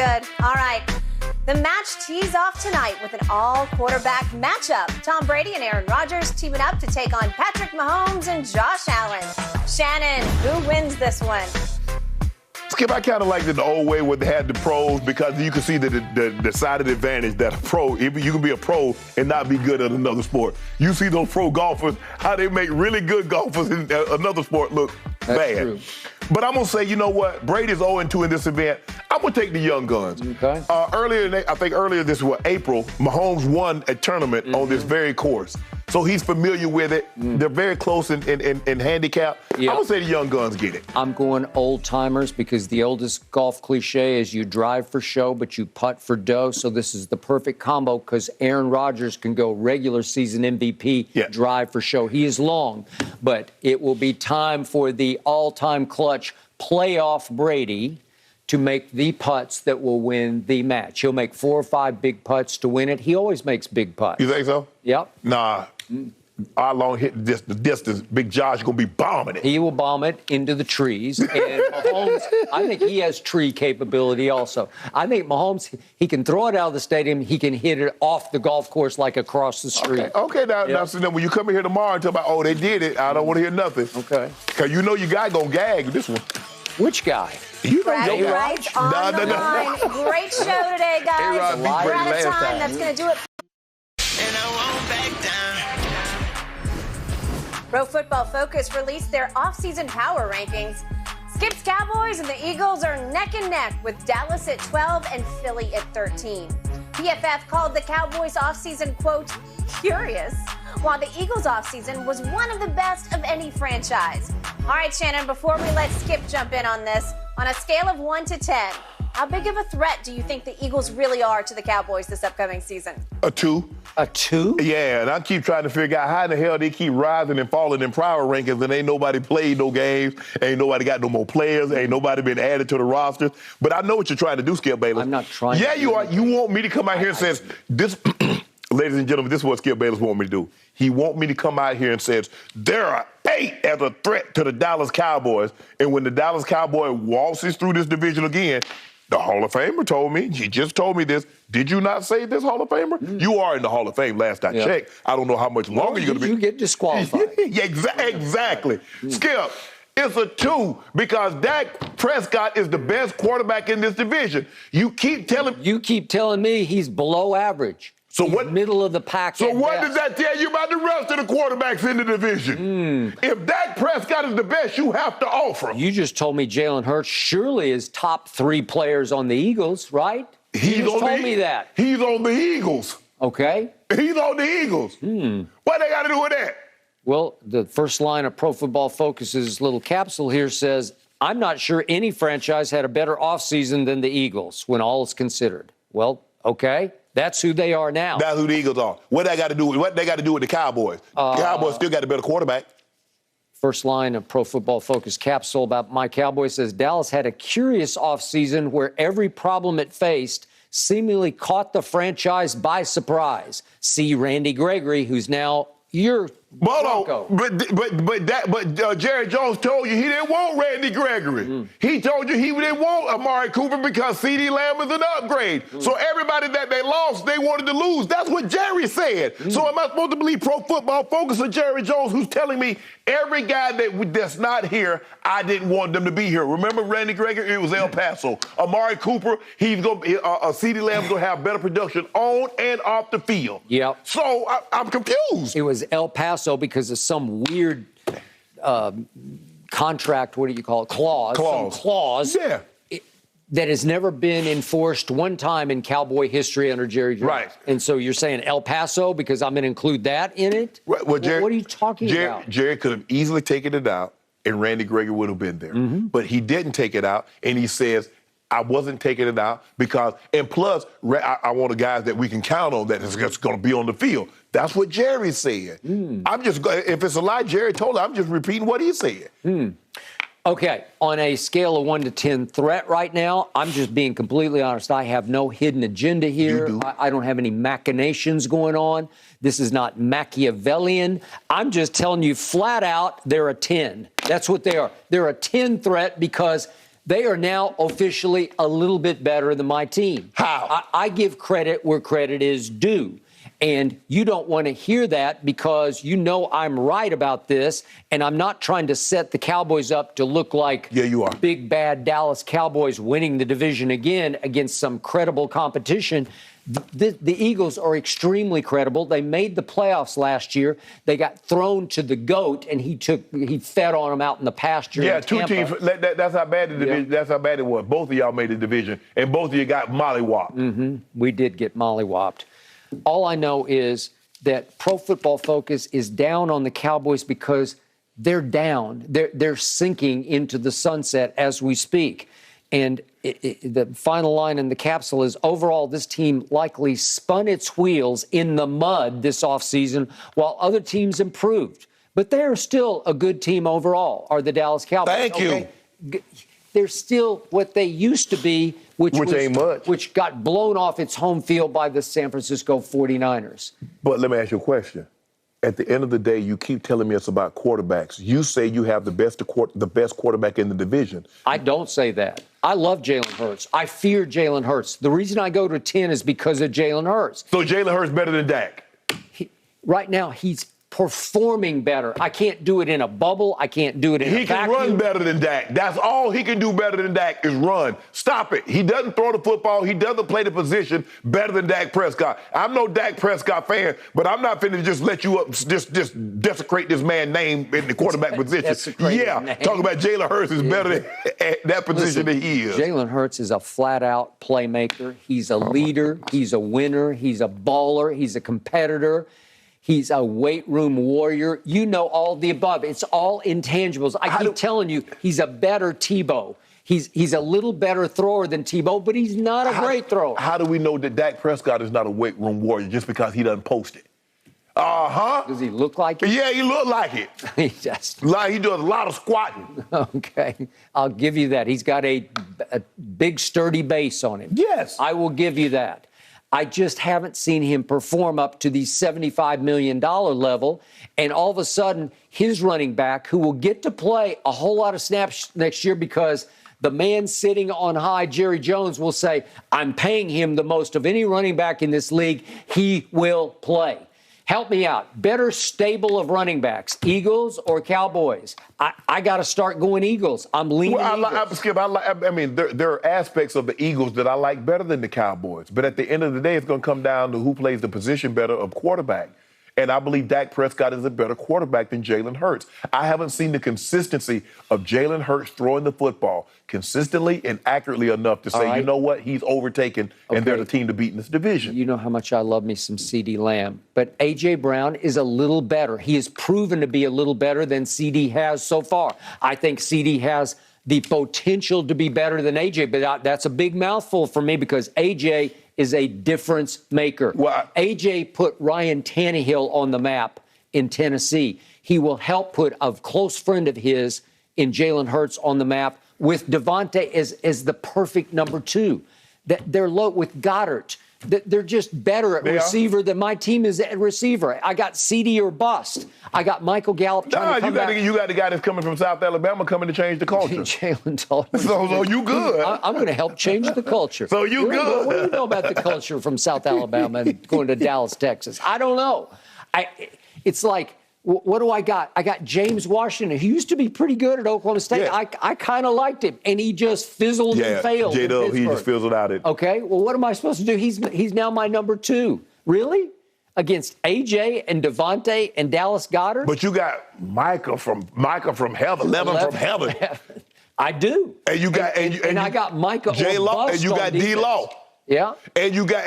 good. All right. The match tees off tonight with an all-quarterback matchup. Tom Brady and Aaron Rodgers teaming up to take on Patrick Mahomes and Josh Allen. Shannon, who wins this one? Skip, I kind of liked it the old way where they had the pros because you can see the decided advantage that a pro, you can be a pro and not be good at another sport. You see those pro golfers, how they make really good golfers in another sport look bad. True. But I'm going to say, you know what? Brady's 0-2 in this event. I'm going to take the young guns. Okay. Earlier this April, Mahomes won a tournament on this very course. So he's familiar with it. They're very close in handicap. Yep. I'm going to say the young guns get it. I'm going old timers because the oldest golf cliche is you drive for show, but you putt for dough. So this is the perfect combo because Aaron Rodgers can go regular season MVP, drive for show. He is long, but it will be time for the all-time clutch playoff Brady to make the putts that will win the match. He'll make 4 or 5 big putts to win it. He always makes big putts. You think so? Yep. Nah. Our long hit the distance, Big Josh going to be bombing it. He will bomb it into the trees. And Mahomes, I think he has tree capability also. I think Mahomes, he can throw it out of the stadium. He can hit it off the golf course like across the street. Okay. Now, so then when you come in here tomorrow and talk about, oh, they did it, I don't want to hear nothing. Okay. Because you know your guy going to gag this one. Which guy? You know Brad your guy. Wright's on the line. Great show today, guys. A-Rod beat We're Brady out of last time. time. That's going to do it. And I won't back down. Pro Football Focus released their offseason power rankings. Skip's Cowboys and the Eagles are neck and neck with Dallas at 12 and Philly at 13. PFF called the Cowboys offseason, quote, curious, while the Eagles offseason was one of the best of any franchise. All right, Shannon, before we let Skip jump in on this, on a scale of 1 to 10, how big of a threat do you think the Eagles really are to the Cowboys this upcoming season? A 2. A 2? Yeah, and I keep trying to figure out how in the hell they keep rising and falling in power rankings and ain't nobody played no games, ain't nobody got no more players, ain't nobody been added to the roster. But I know what you're trying to do, Skip Bayless. I'm not trying Yeah, to you are. You want me to come out here and say, this, ladies and gentlemen, this is what Skip Bayless want me to do. He want me to come out here and says, there are 8 as a threat to the Dallas Cowboys. And when the Dallas Cowboy waltzes through this division again, the Hall of Famer told me, he just told me this. Did you not say this, Hall of Famer? You are in the Hall of Fame last I checked. I don't know how much longer you're going to be. You get disqualified. Yeah, exactly. Skip, it's a 2 because Dak Prescott is the best quarterback in this division. You keep telling me he's below average. So he's what? Middle of the pack. So what does that tell you about the rest of the quarterbacks in the division? If Dak Prescott is the best, you have to offer him. You just told me Jalen Hurts surely is top 3 players on the Eagles, right? You just told me that. He's on the Eagles. Okay. He's on the Eagles. What they got to do with that? Well, the first line of Pro Football Focus's little capsule here says, I'm not sure any franchise had a better offseason than the Eagles when all is considered. Well, okay. That's who they are now. That's who the Eagles are. What they got to do with the Cowboys? The Cowboys still got a better quarterback. First line of Pro Football Focus capsule about my Cowboys says Dallas had a curious offseason where every problem it faced seemingly caught the franchise by surprise. See Randy Gregory, who's now your Bronco. But Jerry Jones told you he didn't want Randy Gregory. He told you he didn't want Amari Cooper because CeeDee Lamb is an upgrade. So everybody that they lost, they wanted to lose. That's what Jerry said. So am I supposed to believe Pro Football Focus or Jerry Jones, who's telling me every guy that's not here, I didn't want them to be here? Remember Randy Gregory? It was El Paso. Amari Cooper, CeeDee Lamb's going to have better production on and off the field. Yep. So I'm confused. It was El Paso because of some weird contract, what do you call it? Clause. Yeah. That has never been enforced one time in Cowboy history under Jerry Jones. Right. And so you're saying El Paso because I'm going to include that in it? Well, Jerry, what are you talking about? Jerry could have easily taken it out, and Randy Gregory would have been there. But he didn't take it out, and he says, I wasn't taking it out because, and plus, I want the guys that we can count on that is just going to be on the field. That's what Jerry said. If it's a lie Jerry told her, I'm just repeating what he said. Okay, on a scale of 1 to 10 threat right now, I'm just being completely honest. I have no hidden agenda here. You do. I don't have any machinations going on. This is not Machiavellian. I'm just telling you flat out, they're a 10. That's what they are. They're a 10 threat because They are now officially a little bit better than my team. How? I give credit where credit is due. And you don't want to hear that because you know I'm right about this, and I'm not trying to set the Cowboys up to look like you are. big, bad Dallas Cowboys winning the division again against some credible competition. The Eagles are extremely credible. They made the playoffs last year. They got thrown to the GOAT, and he fed on them out in the pasture. Yeah, in two Tampa. teams. That's how bad the division. That's how bad it was. Both of y'all made the division, and both of you got mollywopped. Mm-hmm. We did get mollywopped. All I know is that Pro Football Focus is down on the Cowboys because they're down. They're sinking into the sunset as we speak. And the final line in the capsule is, overall, this team likely spun its wheels in the mud this offseason while other teams improved. But they're still a good team overall, are the Dallas Cowboys. Thank you. They're still what they used to be, which ain't much. Which got blown off its home field by the San Francisco 49ers. But let me ask you a question. At the end of the day, you keep telling me it's about quarterbacks. You say you have the best quarterback in the division. I don't say that. I love Jalen Hurts. I fear Jalen Hurts. The reason I go to 10 is because of Jalen Hurts. So Jalen Hurts better than Dak? Right now, he's performing better. I can't do it in a bubble. I can't do it in a He can vacuum. run better than Dak. That's all he can do better than Dak is run. Stop it. He doesn't throw the football. He doesn't play the position better than Dak Prescott. I'm no Dak Prescott fan, but I'm not finna just let you up, just desecrate this man's name in the quarterback position. Yeah, talking about Jalen Hurts is better than that position than he is. Jalen Hurts is a flat-out playmaker. He's a leader. He's a winner. He's a baller. He's a competitor. He's a weight room warrior. You know all the above. It's all intangibles. I keep telling you, he's a better Tebow. He's a little better thrower than Tebow, but he's not a great thrower. How do we know that Dak Prescott is not a weight room warrior just because he doesn't post it? Does he look like it? Yeah, he look like it. He just Like he does a lot of squatting. Okay, I'll give you that. He's got a big, sturdy base on him. Yes. I will give you that. I just haven't seen him perform up to the $75 million level. And all of a sudden, his running back, who will get to play a whole lot of snaps next year because the man sitting on high, Jerry Jones, will say, I'm paying him the most of any running back in this league. He will play. Help me out. Better stable of running backs, Eagles or Cowboys? I got to start going Eagles. I'm leaning Eagles. Skip, I mean, there are aspects of the Eagles that I like better than the Cowboys. But at the end of the day, it's going to come down to who plays the position better of quarterback. And I believe Dak Prescott is a better quarterback than Jalen Hurts. I haven't seen the consistency of Jalen Hurts throwing the football consistently and accurately enough to say, you know what, he's overtaken and they're the team to beat in this division. You know how much I love me some CeeDee Lamb. But A.J. Brown is a little better. He has proven to be a little better than CeeDee has so far. I think CeeDee has the potential to be better than A.J., but that's a big mouthful for me because A.J. is a difference maker. Well, A.J. put Ryan Tannehill on the map in Tennessee. He will help put a close friend of his in Jalen Hurts on the map with Devontae as the perfect number two. They're low with Goddard. They're just better at receiver than my team is at receiver. I got CD or bust. I got Michael Gallup trying to come back. You got the guy that's coming from South Alabama coming to change the culture. Jalen told me. So you good. I'm going to help change the culture. So you good. What do you know about the culture from South Alabama and going to Dallas, Texas? I don't know. It's like, what do I got? I got James Washington. He used to be pretty good at Oklahoma State. Yeah. I kind of liked him, and he just fizzled and failed. J-Dub, he just fizzled out it. Okay, well, what am I supposed to do? He's now my number two. Really? Against A.J. and Devontae and Dallas Goedert? But you got Micah from heaven, 11 from heaven. I do. And you got and I got Micah J-Law, and you got D-Law. Yeah. And you got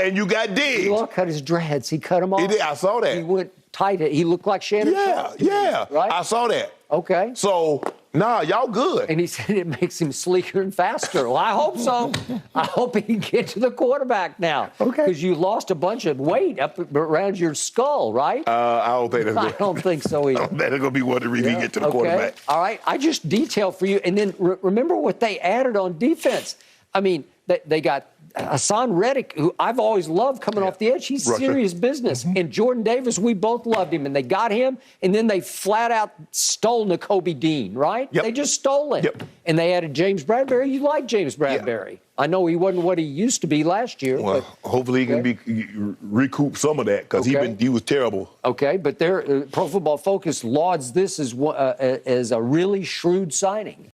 Diggs. D-Law cut his dreads. He cut them off. He did. I saw that. He went tight. He looked like Shannon Sharpe. Yeah. Right? I saw that. Okay. So, y'all good. And he said it makes him sleeker and faster. Well, I hope so. I hope he can get to the quarterback now. Okay. Because you lost a bunch of weight up around your skull, right? I don't think that's good. I don't think so either. I don't think it's going to be one to really get to the quarterback. All right. I just detailed for you. And then remember what they added on defense. I mean, they got Hassan Reddick, who I've always loved coming off the edge, he's serious business. And Jordan Davis, we both loved him, and they got him, and then they flat out stole Nakobe Dean, right? They just stole him. And they added James Bradbury. You like James Bradbury. I know he wasn't what he used to be last year. Well, hopefully he can recoup some of that because he was terrible. Okay, but Pro Football Focus lauds this as a really shrewd signing.